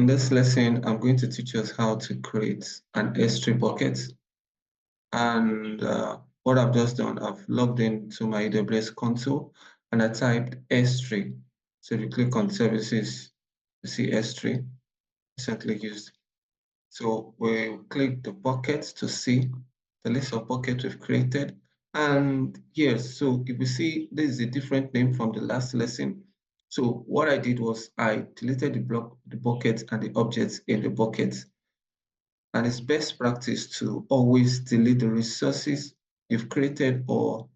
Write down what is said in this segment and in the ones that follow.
In this lesson, I'm going to teach us how to create an S3 bucket. And what I've just done, I've logged into my AWS console and I typed S3. So if you click on services, you see S3 recently used. So we click the buckets to see the list of buckets we've created. And yes, so if you see, this is a different name from the last lesson. So what I did was I deleted the buckets and the objects in the buckets. And it's best practice to always delete the resources you've created or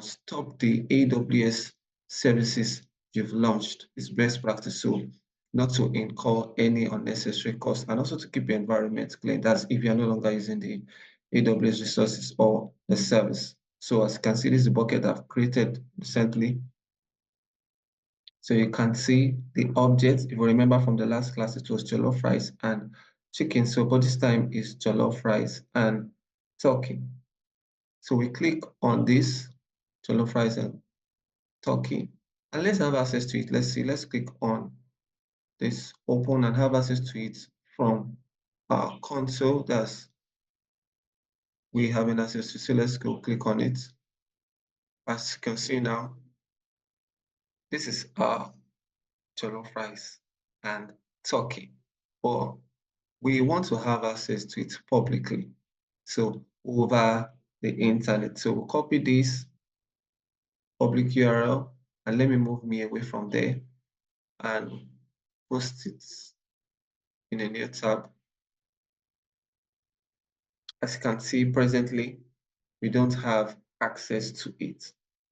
stop the AWS services you've launched. It's best practice, so not to incur any unnecessary cost, and also to keep your environment clean. That's if you're no longer using the AWS resources or the service. So as you can see, this is the bucket I've created recently. So you can see the objects. If you remember from the last class, it was jollof rice and chicken. So but this time is jollof rice and turkey. So we click on this jollof rice and turkey, and let's have access to it. Let's see, let's click on this open and have access to it from our console. That's we have an access to. So let's go click on it. As you can see now, this is our jollof rice and turkey, but we want to have access to it publicly, so over the internet. So we'll copy this public URL and let me move me away from there and post it in a new tab. As you can see, presently, we don't have access to it.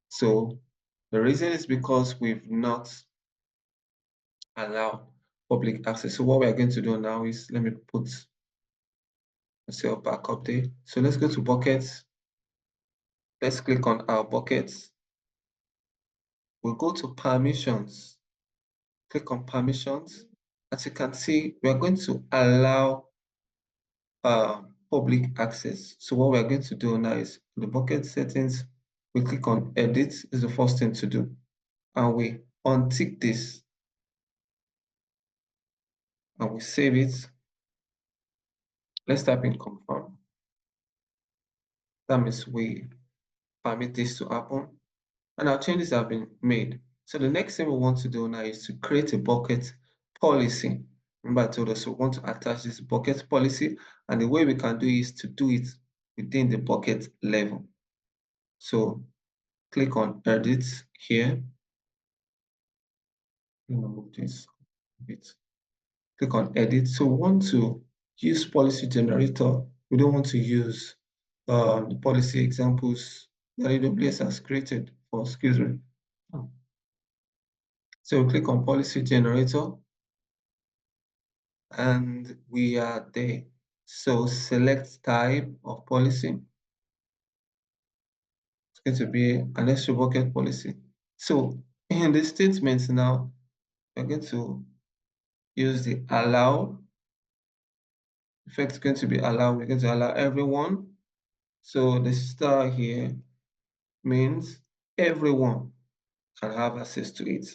So the reason is because we've not allowed public access. So what we're going to do now is, let me put myself back up there. So let's go to buckets. Let's click on our buckets. We'll go to permissions. Click on permissions. As you can see, we are going to allow public access. So what we're going to do now is the bucket settings, we click on edit is the first thing to do. And we untick this and we save it. Let's type in confirm. That means we permit this to happen. And our changes have been made. So the next thing we want to do now is to create a bucket policy. Remember I told us we want to attach this bucket policy, and the way we can do is to do it within the bucket level. So click on edit here. Move this a bit. Click on edit. So we want to use policy generator. We don't want to use the policy examples that AWS has created for, excuse me. So we click on policy generator and we are there. So select type of policy. It's going to be an extra bucket policy. So in the statements now, we're going to use the allow. Effect is going to be allow. We're going to allow everyone. So the star here means everyone can have access to it.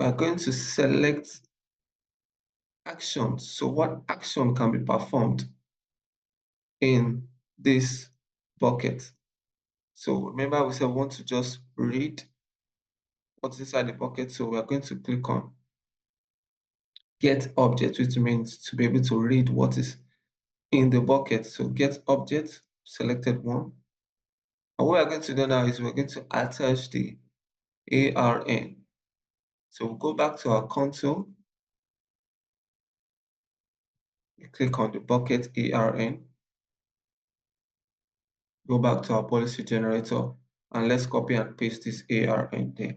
We're going to select actions. So what action can be performed in this bucket? So remember we said we want to just read what's inside the bucket. So we are going to click on get object, which means to be able to read what is in the bucket. So get object, selected one. And what we're going to do now is we're going to attach the ARN. So we'll go back to our console. We click on the bucket ARN. Go back to our policy generator and let's copy and paste this ARN there.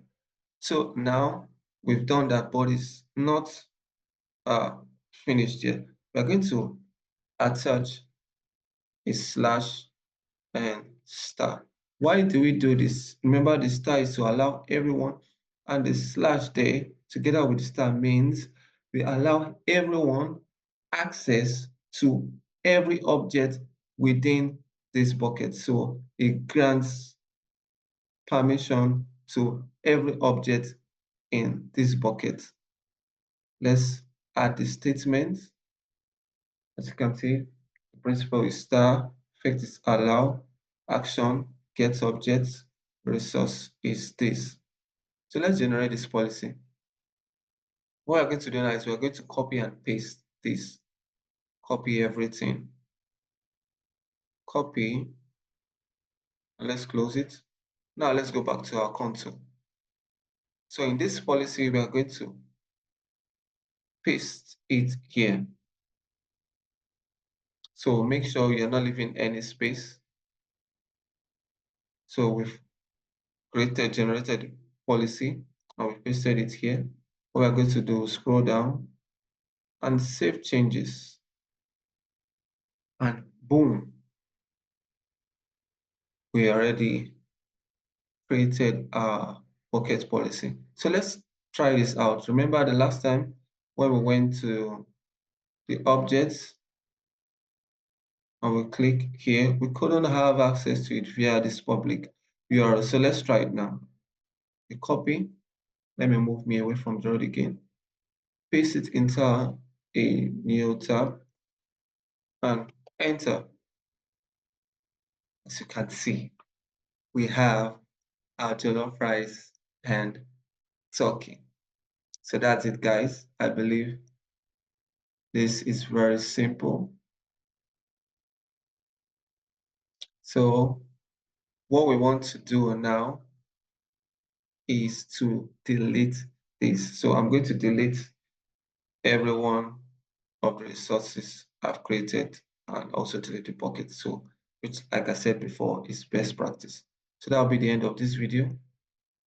So now we've done that, but it's not finished yet. We're going to attach a slash and star. Why do we do this? Remember, the star is to allow everyone, and the slash there together with the star means we allow everyone access to every object within this bucket. So it grants permission to every object in this bucket. Let's add the statement. As you can see, the principal is star, effect is allow, action, get objects, resource is this. So let's generate this policy. What we're going to do now is we're going to copy and paste this. Copy everything. Copy, and let's close it. Now let's go back to our console. So in this policy, we are going to paste it here. So make sure you're not leaving any space. So we've generated policy, and we pasted it here. What we're going to do is scroll down and save changes. And boom, we already created our bucket policy. So let's try this out. Remember the last time when we went to the objects and we click here, we couldn't have access to it via this public URL. So let's try it now. We copy. Let me move me away from the road again. Paste it into a new tab and enter. As you can see, we have our jollof rice and turkey. So that's it, guys. I believe this is very simple. So what we want to do now is to delete this. So I'm going to delete every one of the resources I've created and also delete the bucket. So which, like I said before, is best practice. So that'll be the end of this video.